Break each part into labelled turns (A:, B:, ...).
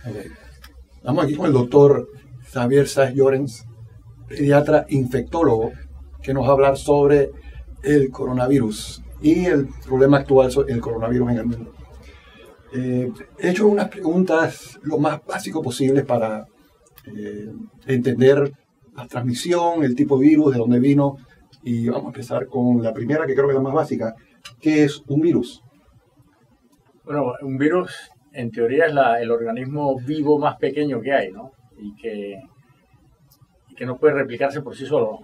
A: Okay. Estamos aquí con el doctor Xavier Sáez Llorens, pediatra infectólogo, que nos va a hablar sobre el coronavirus y el problema actual sobre el coronavirus en el mundo. He hecho unas preguntas lo más básico posible para entender la transmisión, el tipo de virus, de dónde vino, y vamos a empezar con la primera, que creo que es la más básica. ¿Qué es un virus?
B: Bueno, un virus en teoría es el organismo vivo más pequeño que hay, ¿no? Y que no puede replicarse por sí solo.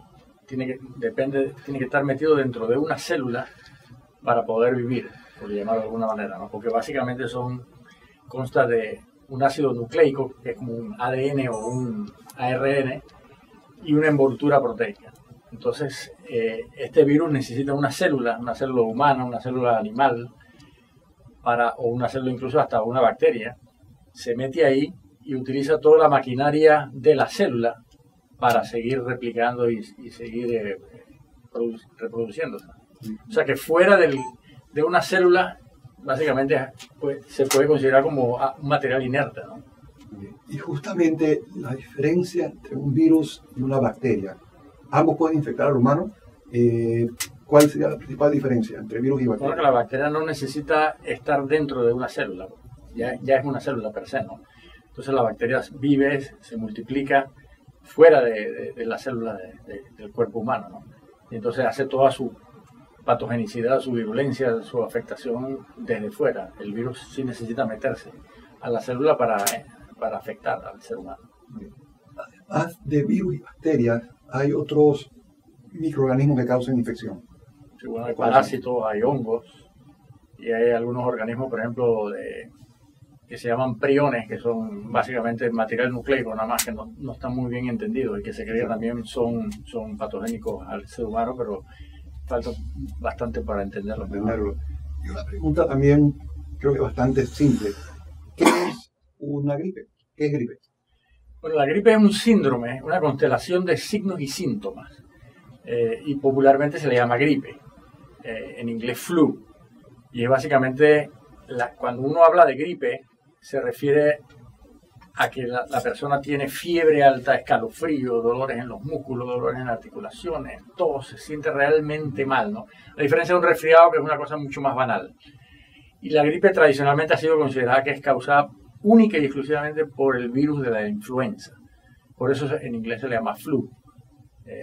B: Tiene que estar metido dentro de una célula para poder vivir, por llamarlo de alguna manera, ¿no? Porque básicamente consta de un ácido nucleico, que es como un ADN o un ARN, y una envoltura proteica. Entonces, este virus necesita una célula humana, una célula animal, o una célula incluso hasta una bacteria, se mete ahí y utiliza toda la maquinaria de la célula para seguir replicando y seguir reproduciéndose. O sea que fuera de una célula, básicamente se puede considerar como un material inerte, ¿no?
A: Y justamente la diferencia entre un virus y una bacteria, ambos pueden infectar al humano. ¿Cuál sería la principal diferencia entre virus y bacteria?
B: Bueno, que la bacteria no necesita estar dentro de una célula, ya es una célula per se, ¿no? Entonces la bacteria vive, se multiplica fuera de la célula del cuerpo humano, ¿no? Y entonces hace toda su patogenicidad, su virulencia, su afectación desde fuera. El virus sí necesita meterse a la célula para afectar al ser humano.
A: Además de virus y bacterias, hay otros microorganismos que causan infección.
B: Sí, bueno, hay parásitos, hay hongos y hay algunos organismos, por ejemplo, que se llaman priones, que son básicamente material nucleico, nada más que no están muy bien entendidos y que se cree que también son patogénicos al ser humano, pero falta bastante para entenderlo.
A: Y una pregunta también creo que bastante simple. ¿Qué es una gripe? ¿Qué es gripe?
B: Bueno, la gripe es un síndrome, una constelación de signos y síntomas. Y popularmente se le llama gripe, en inglés flu. Y es básicamente, cuando uno habla de gripe, se refiere a que la persona tiene fiebre alta, escalofrío, dolores en los músculos, dolores en las articulaciones, todo se siente realmente mal, ¿no? A diferencia de un resfriado, que es una cosa mucho más banal. Y la gripe tradicionalmente ha sido considerada que es causada única y exclusivamente por el virus de la influenza. Por eso en inglés se le llama flu.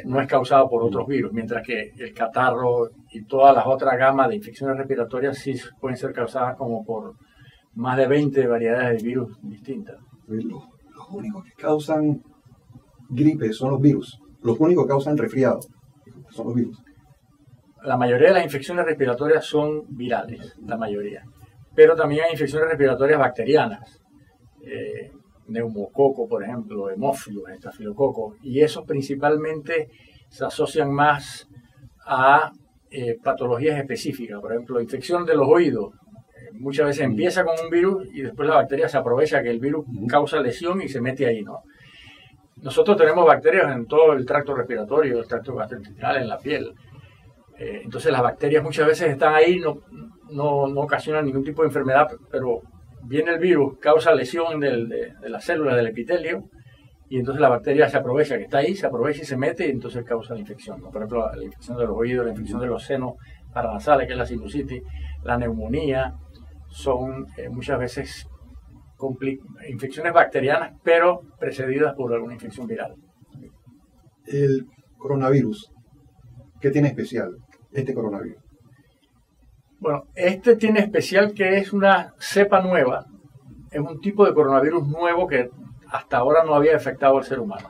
B: No es causado por otros virus, mientras que el catarro y todas las otras gamas de infecciones respiratorias sí pueden ser causadas como por más de 20 variedades de virus distintas.
A: Los únicos que causan gripe son los virus. Los únicos que causan resfriado son los virus.
B: La mayoría de las infecciones respiratorias son virales, la mayoría. Pero también hay infecciones respiratorias bacterianas. Neumococo, por ejemplo, hemófilos, estafilococo, y esos principalmente se asocian más a patologías específicas, por ejemplo, infección de los oídos. Muchas veces empieza con un virus y después la bacteria se aprovecha que el virus causa lesión y se mete ahí, ¿no? Nosotros tenemos bacterias en todo el tracto respiratorio, el tracto gastrointestinal, en la piel. Entonces las bacterias muchas veces están ahí, no ocasionan ningún tipo de enfermedad, pero viene el virus, causa lesión de las células del epitelio y entonces la bacteria se aprovecha que está ahí, se aprovecha y se mete y entonces causa la infección, ¿no? Por ejemplo, la infección de los oídos, la infección de los senos paranasales, que es la sinusitis, la neumonía, son muchas veces infecciones bacterianas, pero precedidas por alguna infección viral.
A: El coronavirus, ¿qué tiene especial este coronavirus?
B: Bueno, este tiene especial que es una cepa nueva, es un tipo de coronavirus nuevo que hasta ahora no había afectado al ser humano.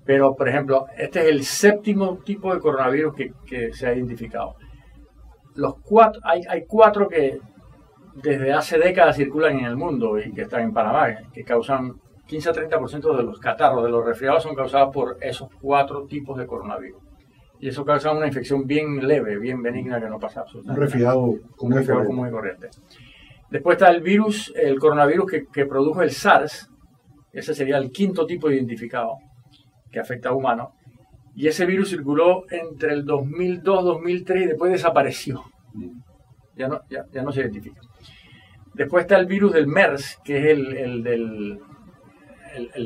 B: Pero, por ejemplo, este es el séptimo tipo de coronavirus que se ha identificado. Hay cuatro que desde hace décadas circulan en el mundo y que están en Panamá, que causan 15 a 30% de los catarros, de los resfriados, son causados por esos cuatro tipos de coronavirus. Y eso causa una infección bien leve, bien benigna, que no pasa absolutamente
A: Un resfriado
B: común y corriente. Después está el coronavirus que produjo el SARS. Ese sería el quinto tipo identificado que afecta a humanos. Y ese virus circuló entre el 2002 y 2003 y después desapareció. Ya no se identifica. Después está el virus del MERS, que es el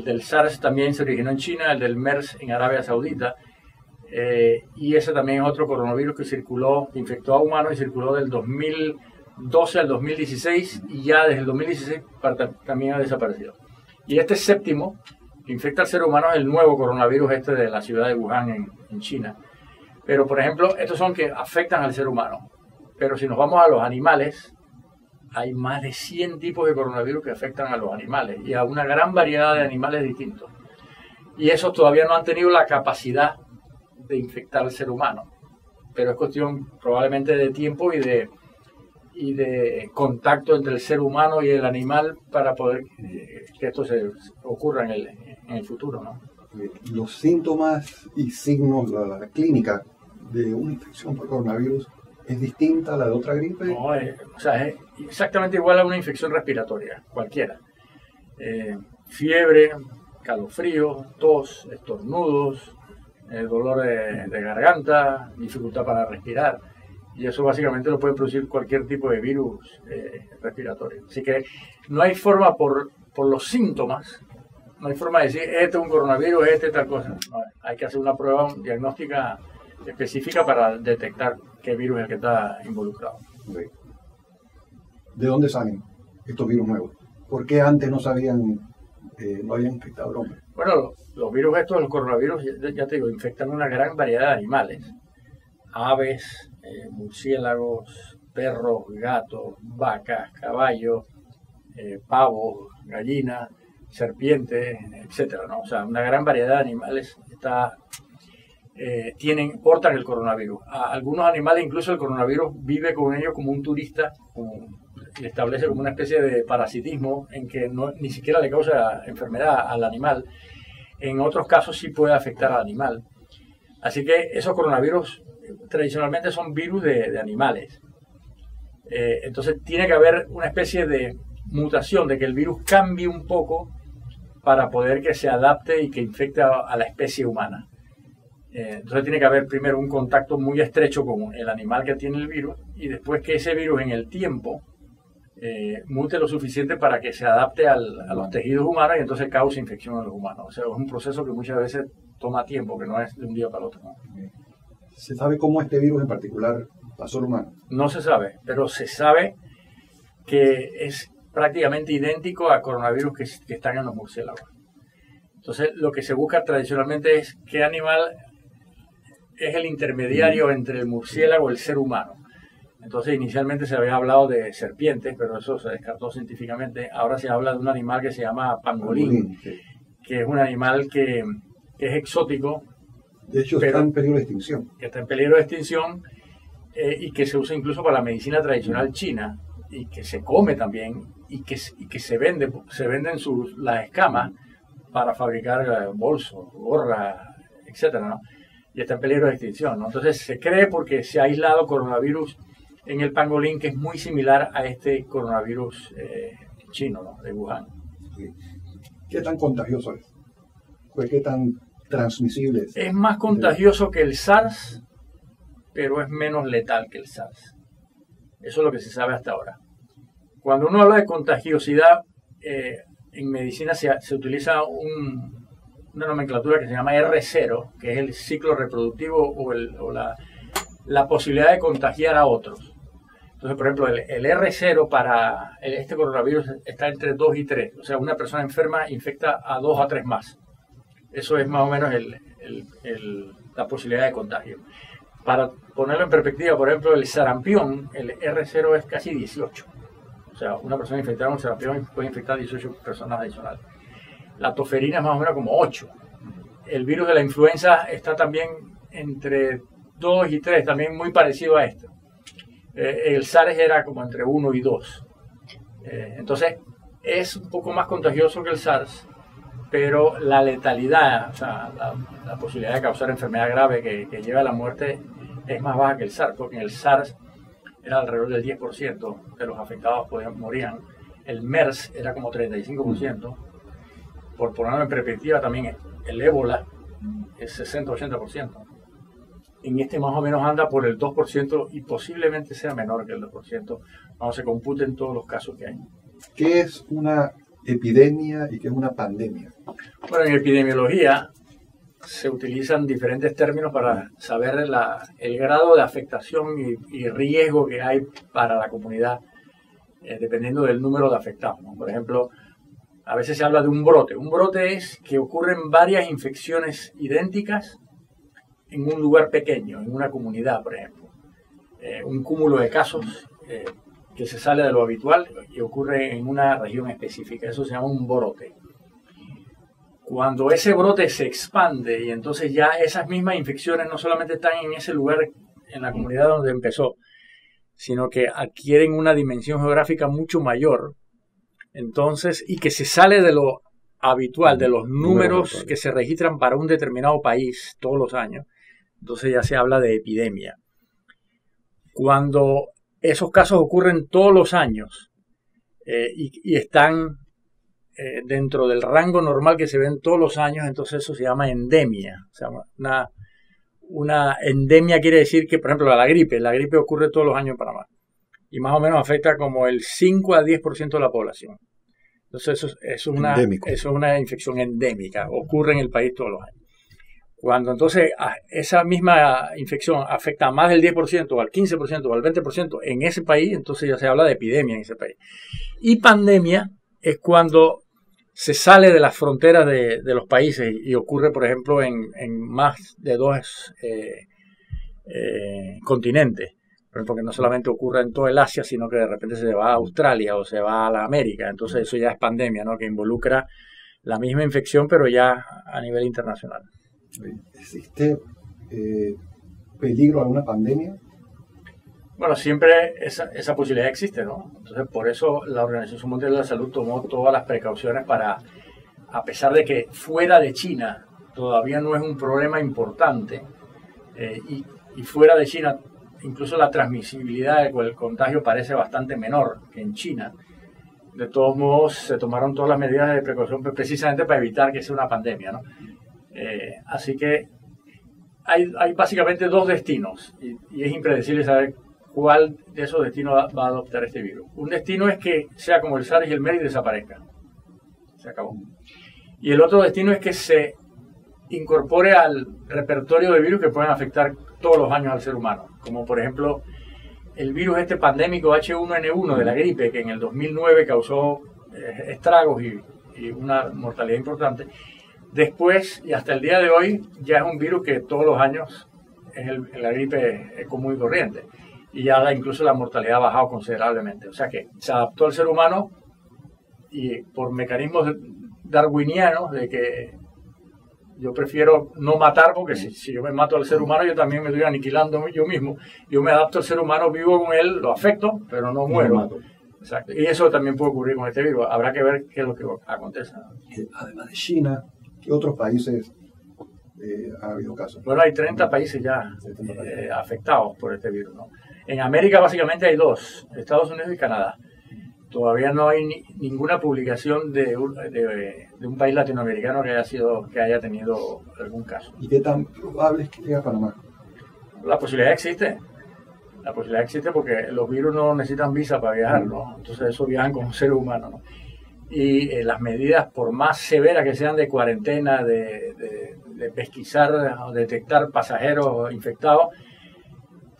B: del SARS, también se originó en China, el del MERS en Arabia Saudita. Y ese también es otro coronavirus que circuló, que infectó a humanos y circuló del 2012 al 2016 y ya desde el 2016 también ha desaparecido. Y este séptimo, que infecta al ser humano, es el nuevo coronavirus este de la ciudad de Wuhan en China. Pero, por ejemplo, estos son que afectan al ser humano. Pero si nos vamos a los animales, hay más de 100 tipos de coronavirus que afectan a los animales y a una gran variedad de animales distintos. Y esos todavía no han tenido la capacidad de infectar al ser humano. Pero es cuestión probablemente de tiempo y de contacto entre el ser humano y el animal para poder que esto se ocurra en el futuro, ¿no?
A: Los síntomas y signos, la clínica de una infección por coronavirus es distinta a la de otra gripe.
B: No, es exactamente igual a una infección respiratoria, cualquiera. Fiebre, calofrío, tos, estornudos, dolor de garganta, dificultad para respirar. Y eso básicamente lo puede producir cualquier tipo de virus respiratorio. Así que no hay forma por los síntomas, no hay forma de decir, este es un coronavirus, este es tal cosa. No, hay que hacer una prueba diagnóstica específica para detectar qué virus es el que está involucrado.
A: Okay. ¿De dónde salen estos virus nuevos? ¿Por qué antes no habían infectado al hombre?
B: Bueno, los virus estos, los coronavirus, ya te digo, infectan una gran variedad de animales. Aves, murciélagos, perros, gatos, vacas, caballos, pavos, gallinas, serpientes, etcétera, ¿no? O sea, una gran variedad de animales portan el coronavirus. A algunos animales incluso el coronavirus vive con ellos como un turista, le establece como una especie de parasitismo en que ni siquiera le causa enfermedad al animal. En otros casos sí puede afectar al animal. Así que esos coronavirus tradicionalmente son virus de animales. Entonces tiene que haber una especie de mutación, de que el virus cambie un poco para poder que se adapte y que infecte a la especie humana. Entonces tiene que haber primero un contacto muy estrecho con el animal que tiene el virus y después que ese virus en el tiempo mute lo suficiente para que se adapte a los tejidos humanos y entonces cause infección en los humanos. O sea, es un proceso que muchas veces toma tiempo, que no es de un día para el otro, ¿no?
A: ¿Se sabe cómo este virus en particular pasó al humano?
B: No se sabe, pero se sabe que es prácticamente idéntico a coronavirus que están en los murciélagos. Entonces, lo que se busca tradicionalmente es qué animal es el intermediario entre el murciélago y el ser humano. Entonces, inicialmente se había hablado de serpientes, pero eso se descartó científicamente. Ahora se habla de un animal que se llama pangolín, sí, que es un animal que es exótico.
A: De hecho, está en peligro de extinción.
B: Que está en peligro de extinción y que se usa incluso para la medicina tradicional china y que se come también y que se venden las escamas para fabricar bolsos, gorras, etcétera, ¿no? Y está en peligro de extinción, ¿no? Entonces se cree porque se ha aislado coronavirus en el pangolín que es muy similar a este coronavirus chino, ¿no? De Wuhan.
A: Sí. ¿Qué tan contagioso es? ¿Qué tan transmisible es?
B: Es más contagioso que el SARS, pero es menos letal que el SARS. Eso es lo que se sabe hasta ahora. Cuando uno habla de contagiosidad, en medicina se utiliza una nomenclatura que se llama R0, que es el ciclo reproductivo o la posibilidad de contagiar a otros. Entonces, por ejemplo, el R0 para este coronavirus está entre 2 y 3. O sea, una persona enferma infecta a 2 a 3 más. Eso es más o menos la posibilidad de contagio. Para ponerlo en perspectiva, por ejemplo, el sarampión, el R0 es casi 18. O sea, una persona infectada con sarampión puede infectar a 18 personas adicionales. La toferina es más o menos como 8. El virus de la influenza está también entre 2 y 3, también muy parecido a esto. El SARS era como entre 1 y 2. Entonces, es un poco más contagioso que el SARS, pero la letalidad, o sea, la posibilidad de causar enfermedad grave que lleva a la muerte es más baja que el SARS, porque en el SARS era alrededor del 10% de los afectados morían. El MERS era como 35%. Por ponerlo en perspectiva, también el ébola es 60-80%. en este más o menos anda por el 2% y posiblemente sea menor que el 2%, cuando se computen todos los casos que hay.
A: ¿Qué es una epidemia y qué es una pandemia?
B: Bueno, en epidemiología se utilizan diferentes términos para saber el grado de afectación y riesgo que hay para la comunidad, dependiendo del número de afectados, ¿no? Por ejemplo, a veces se habla de un brote. Un brote es que ocurren varias infecciones idénticas en un lugar pequeño, en una comunidad, por ejemplo. Un cúmulo de casos que se sale de lo habitual y ocurre en una región específica. Eso se llama un brote. Cuando ese brote se expande y entonces ya esas mismas infecciones no solamente están en ese lugar, en la comunidad donde empezó, sino que adquieren una dimensión geográfica mucho mayor, entonces, y que se sale de lo habitual, de los números que se registran para un determinado país todos los años, entonces ya se habla de epidemia. Cuando esos casos ocurren todos los años y están dentro del rango normal que se ven todos los años, entonces eso se llama endemia. O sea, una endemia quiere decir que, por ejemplo, la gripe ocurre todos los años en Panamá y más o menos afecta como el 5 a 10% de la población. Entonces eso es una infección endémica, ocurre en el país todos los años. Cuando entonces esa misma infección afecta a más del 10% o al 15% o al 20% en ese país, entonces ya se habla de epidemia en ese país. Y pandemia es cuando se sale de las fronteras de los países y ocurre, por ejemplo, en más de dos continentes. Por ejemplo, que no solamente ocurre en todo el Asia, sino que de repente se va a Australia o se va a la América. Entonces eso ya es pandemia, ¿no? Que involucra la misma infección, pero ya a nivel internacional.
A: ¿Existe peligro a una pandemia?
B: Bueno, siempre esa posibilidad existe, ¿no? Entonces, por eso la Organización Mundial de la Salud tomó todas las precauciones para, a pesar de que fuera de China todavía no es un problema importante, y fuera de China incluso la transmisibilidad del contagio parece bastante menor que en China. De todos modos, se tomaron todas las medidas de precaución precisamente para evitar que sea una pandemia, ¿no? Así que hay básicamente dos destinos y es impredecible saber cuál de esos destinos va a adoptar este virus. Un destino es que sea como el SARS y el MERS y desaparezca. Se acabó. Y el otro destino es que se incorpore al repertorio de virus que pueden afectar todos los años al ser humano. Como por ejemplo el virus pandémico H1N1 de la gripe, que en el 2009 causó estragos y una mortalidad importante. Después, y hasta el día de hoy, ya es un virus que todos los años es la gripe común y corriente. Y ya incluso la mortalidad ha bajado considerablemente. O sea que se adaptó al ser humano y por mecanismos darwinianos de que yo prefiero no matar, porque si yo me mato al ser humano, yo también me estoy aniquilando yo mismo. Yo me adapto al ser humano, vivo con él, lo afecto, pero no muero. Exacto. Y eso también puede ocurrir con este virus. Habrá que ver qué es lo que acontece.
A: Además de China, ¿qué otros países ha habido casos?
B: Bueno, hay 30 países ya afectados por este virus, ¿no? En América básicamente hay dos, Estados Unidos y Canadá. Todavía no hay ninguna publicación de un país latinoamericano que haya tenido algún caso.
A: ¿Y qué tan probable es que llegue a Panamá?
B: La posibilidad existe. La posibilidad existe porque los virus no necesitan visa para viajar, ¿no? Entonces eso viajan como seres humanos, ¿no? Y las medidas, por más severas que sean de cuarentena, de pesquisar o detectar pasajeros infectados,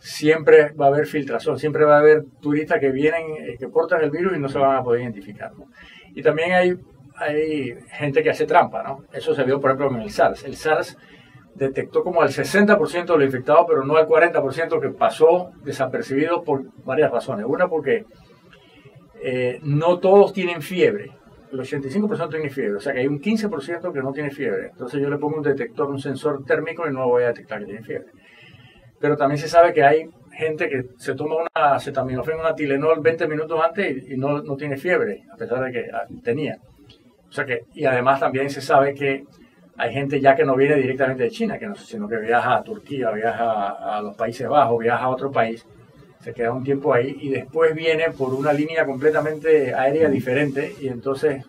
B: siempre va a haber filtración, siempre va a haber turistas que vienen, que portan el virus y no se van a poder identificar, ¿no? Y también hay gente que hace trampa, ¿no? Eso se vio, por ejemplo, en el SARS. El SARS detectó como al 60% de los infectados, pero no al 40% que pasó desapercibido por varias razones. Una, porque no todos tienen fiebre. El 85% tiene fiebre, o sea que hay un 15% que no tiene fiebre. Entonces yo le pongo un detector, un sensor térmico y no voy a detectar que tiene fiebre. Pero también se sabe que hay gente que se toma una acetaminofén, una Tylenol 20 minutos antes y no tiene fiebre, a pesar de que tenía. O sea que, y además también se sabe que hay gente ya que no viene directamente de China, sino que viaja a Turquía, viaja a los Países Bajos, viaja a otro país, se queda un tiempo ahí y después viene por una línea completamente aérea diferente y entonces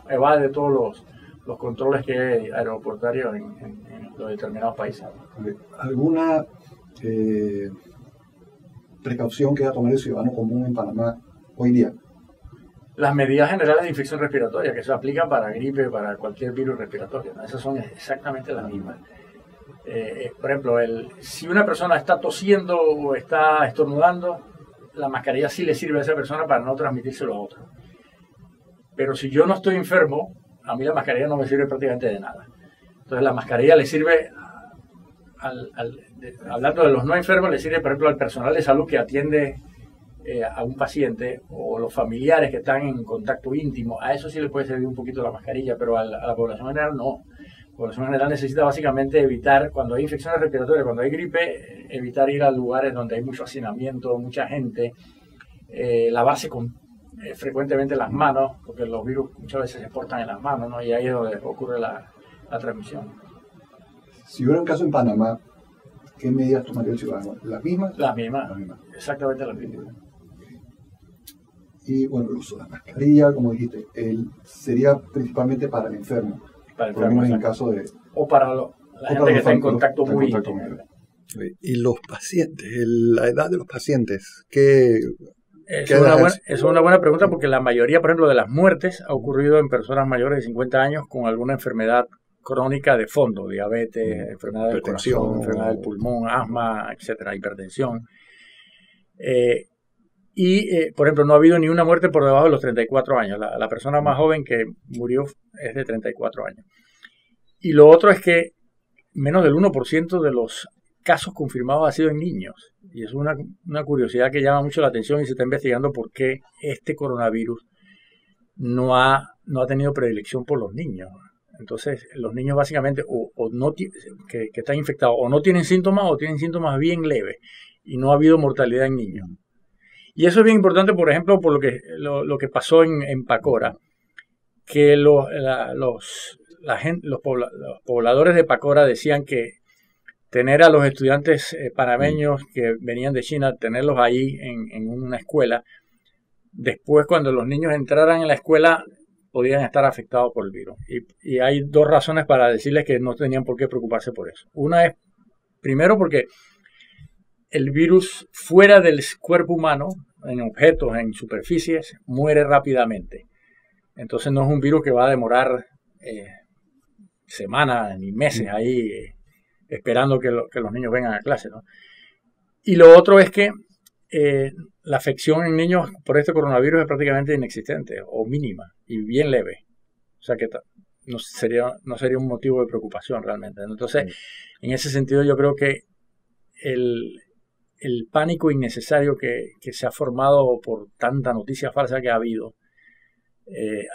B: evade de todos los controles que hay aeroportuarios en los determinados países.
A: ¿Alguna precaución que debe tomar el ciudadano común en Panamá hoy día?
B: Las medidas generales de infección respiratoria que se aplican para gripe, para cualquier virus respiratorio, ¿no? Esas son exactamente las mismas. Por ejemplo, si una persona está tosiendo o está estornudando, la mascarilla sí le sirve a esa persona para no transmitírselo a otro. Pero si yo no estoy enfermo, a mí la mascarilla no me sirve prácticamente de nada. Entonces la mascarilla le sirve, hablando de los no enfermos, le sirve, por ejemplo, al personal de salud que atiende a un paciente o los familiares que están en contacto íntimo. A eso sí le puede servir un poquito la mascarilla, pero a la población general no. La población general necesita básicamente evitar, cuando hay infecciones respiratorias, cuando hay gripe, evitar ir a lugares donde hay mucho hacinamiento, mucha gente, lavarse frecuentemente las manos, porque los virus muchas veces se portan en las manos, ¿no? Y ahí es donde ocurre la transmisión.
A: Si hubiera un caso en Panamá, ¿qué medidas tomaría el ciudadano? ¿Las mismas?
B: Las mismas, exactamente las mismas.
A: Y bueno, el uso de la mascarilla, como dijiste, sería principalmente para el enfermo.
B: Para el enfermo,
A: en caso de...
B: O para la gente que está en contacto muy íntimo.
A: Y los pacientes, la edad de los pacientes, ¿qué...?
B: Es una buena pregunta porque la mayoría, por ejemplo, de las muertes ha ocurrido en personas mayores de 50 años con alguna enfermedad crónica de fondo, diabetes, enfermedad del corazón, enfermedad del pulmón, asma, etcétera, hipertensión. Por ejemplo, no ha habido ni una muerte por debajo de los 34 años. La persona más joven que murió es de 34 años. Y lo otro es que menos del 1% de los casos confirmados ha sido en niños. Y es una curiosidad que llama mucho la atención y se está investigando por qué este coronavirus no ha tenido predilección por los niños. Entonces, los niños básicamente que están infectados o no tienen síntomas o tienen síntomas bien leves y no ha habido mortalidad en niños. Y eso es bien importante, por ejemplo, por lo que pasó en Pacora, que los pobladores de Pacora decían que tener a los estudiantes panameños que venían de China, tenerlos ahí en una escuela, después cuando los niños entraran en la escuela podían estar afectados por el virus. Y hay dos razones para decirles que no tenían por qué preocuparse por eso. Una es, primero, porque el virus fuera del cuerpo humano, en objetos, en superficies, muere rápidamente. Entonces no es un virus que va a demorar semanas ni meses ahí esperando que los niños vengan a clase, ¿no? Y lo otro es que la afección en niños por este coronavirus es prácticamente inexistente o mínima y bien leve. O sea que no sería un motivo de preocupación realmente. Entonces, en ese sentido yo creo que el pánico innecesario que se ha formado por tanta noticia falsa que ha habido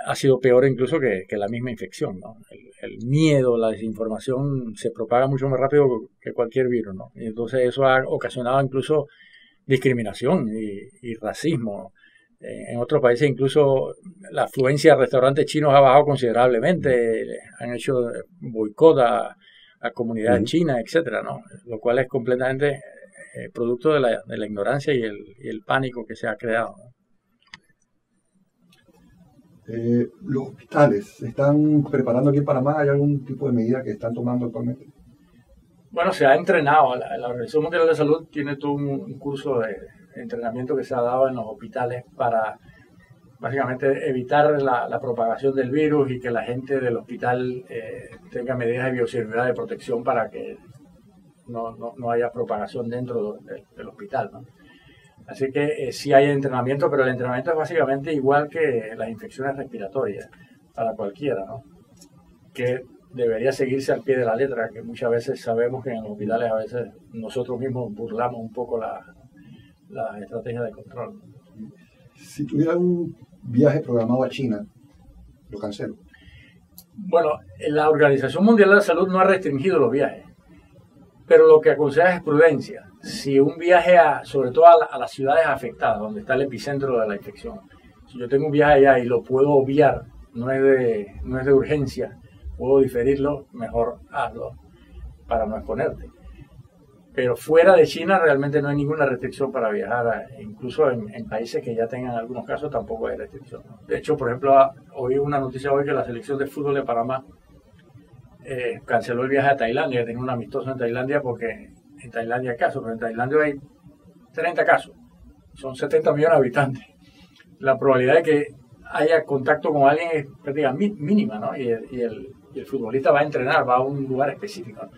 B: ha sido peor incluso que la misma infección, ¿no? El miedo, la desinformación se propaga mucho más rápido que cualquier virus, ¿no? Y entonces eso ha ocasionado incluso discriminación y racismo. En otros países incluso la afluencia a restaurantes chinos ha bajado considerablemente, han hecho boicot a comunidades chinas, etcétera, ¿no? Lo cual es completamente producto de la ignorancia y el pánico que se ha creado, ¿no?
A: Los hospitales, ¿se están preparando aquí en Panamá? ¿Hay algún tipo de medida que están tomando actualmente?
B: Bueno, se ha entrenado. La Organización Mundial de la Salud tiene todo un curso de entrenamiento que se ha dado en los hospitales para básicamente evitar la propagación del virus y que la gente del hospital tenga medidas de bioseguridad de protección para que no haya propagación dentro del hospital, ¿no? Así que sí hay entrenamiento, pero el entrenamiento es básicamente igual que las infecciones respiratorias para cualquiera, ¿no? Que debería seguirse al pie de la letra, que muchas veces sabemos que en los hospitales a veces nosotros mismos burlamos un poco la estrategia de control.
A: Si tuviera un viaje programado a China, lo cancelo.
B: Bueno, la Organización Mundial de la Salud no ha restringido los viajes, pero lo que aconseja es prudencia. Si un viaje sobre todo a las ciudades afectadas, donde está el epicentro de la infección, si yo tengo un viaje allá y lo puedo obviar, no es de urgencia, puedo diferirlo, mejor hazlo para no exponerte. Pero fuera de China realmente no hay ninguna restricción para viajar, incluso en países que ya tengan algunos casos tampoco hay restricción, ¿no? De hecho, por ejemplo, oí una noticia hoy que la selección de fútbol de Panamá canceló el viaje a Tailandia, tenía un amistoso en Tailandia porque en Tailandia hay casos, pero en Tailandia hay 30 casos, son 70 millones de habitantes. La probabilidad de que haya contacto con alguien es prácticamente mínima, ¿no? Y el futbolista va a entrenar, va a un lugar específico, ¿no?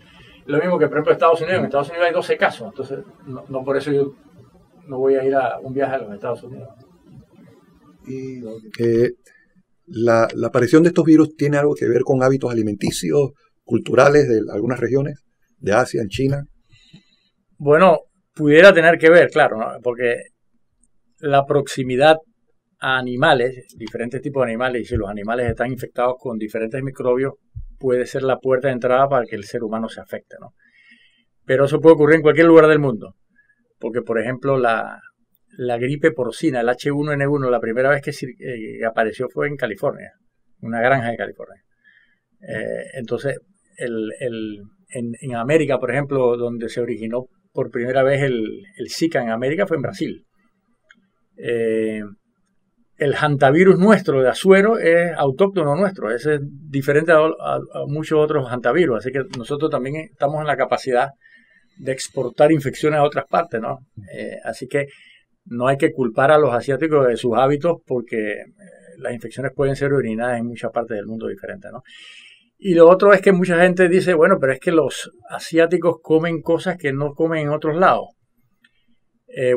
B: Lo mismo que, por ejemplo, Estados Unidos. En Estados Unidos hay 12 casos, entonces no por eso yo no voy a ir a un viaje a los Estados Unidos.
A: Y
C: la aparición de estos virus tiene algo que ver con hábitos alimenticios, culturales de algunas regiones de Asia, en China.
B: Bueno, pudiera tener que ver, claro, ¿no? Porque la proximidad a animales, diferentes tipos de animales, y si los animales están infectados con diferentes microbios, puede ser la puerta de entrada para que el ser humano se afecte, ¿no? Pero eso puede ocurrir en cualquier lugar del mundo, porque, por ejemplo, la gripe porcina, el H1N1, la primera vez que apareció fue en California, una granja de California. Entonces, en América, por ejemplo, donde se originó por primera vez el Zika en América fue en Brasil. El hantavirus nuestro de Azuero es autóctono nuestro, es diferente a muchos otros hantavirus, así que nosotros también estamos en la capacidad de exportar infecciones a otras partes, ¿no? Así que no hay que culpar a los asiáticos de sus hábitos porque las infecciones pueden ser originadas en muchas partes del mundo diferentes, ¿no? Y lo otro es que mucha gente dice, bueno, pero es que los asiáticos comen cosas que no comen en otros lados.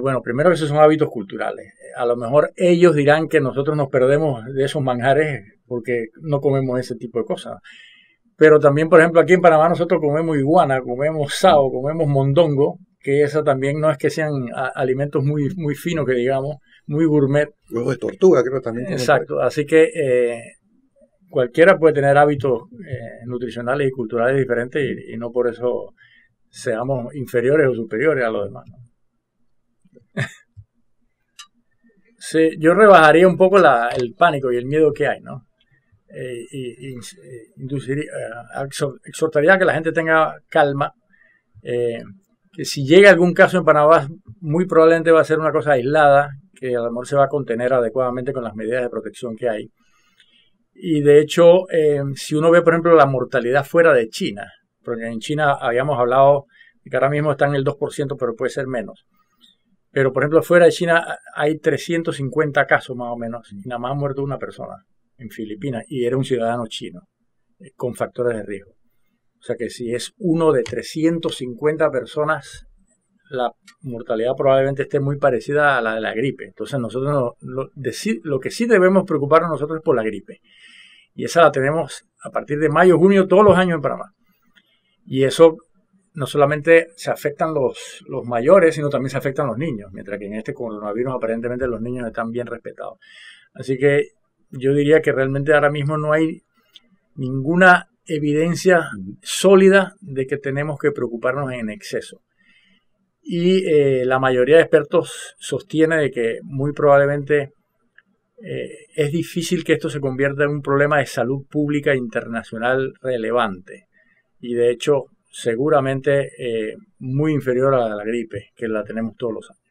B: Bueno, primero que esos son hábitos culturales. A lo mejor ellos dirán que nosotros nos perdemos de esos manjares porque no comemos ese tipo de cosas. Pero también, por ejemplo, aquí en Panamá nosotros comemos iguana, comemos sao, comemos mondongo, que eso también no es que sean alimentos muy, muy finos, que digamos, muy gourmet.
C: Huevos de tortuga, creo también.
B: Exacto, así que cualquiera puede tener hábitos nutricionales y culturales diferentes y no por eso seamos inferiores o superiores a los demás, ¿no? Sí, yo rebajaría un poco el pánico y el miedo que hay, ¿no? Exhortaría a que la gente tenga calma, que si llega algún caso en Panamá, muy probablemente va a ser una cosa aislada, que a lo mejor se va a contener adecuadamente con las medidas de protección que hay. Y de hecho, si uno ve, por ejemplo, la mortalidad fuera de China, porque en China habíamos hablado de que ahora mismo está en el 2%, pero puede ser menos. Pero, por ejemplo, fuera de China hay 350 casos más o menos, y nada más ha muerto una persona en Filipinas, y era un ciudadano chino, con factores de riesgo. O sea que si es uno de 350 personas, la mortalidad probablemente esté muy parecida a la de la gripe. Entonces nosotros lo que sí debemos preocuparnos nosotros es por la gripe. Y esa la tenemos a partir de mayo, junio, todos los años en Panamá. Y eso no solamente se afectan los mayores, sino también se afectan los niños, mientras que en este coronavirus aparentemente los niños están bien respetados. Así que yo diría que realmente ahora mismo no hay ninguna evidencia sólida de que tenemos que preocuparnos en exceso. Y la mayoría de expertos sostiene de que muy probablemente es difícil que esto se convierta en un problema de salud pública internacional relevante. Y de hecho, seguramente muy inferior a la gripe, que la tenemos todos los años.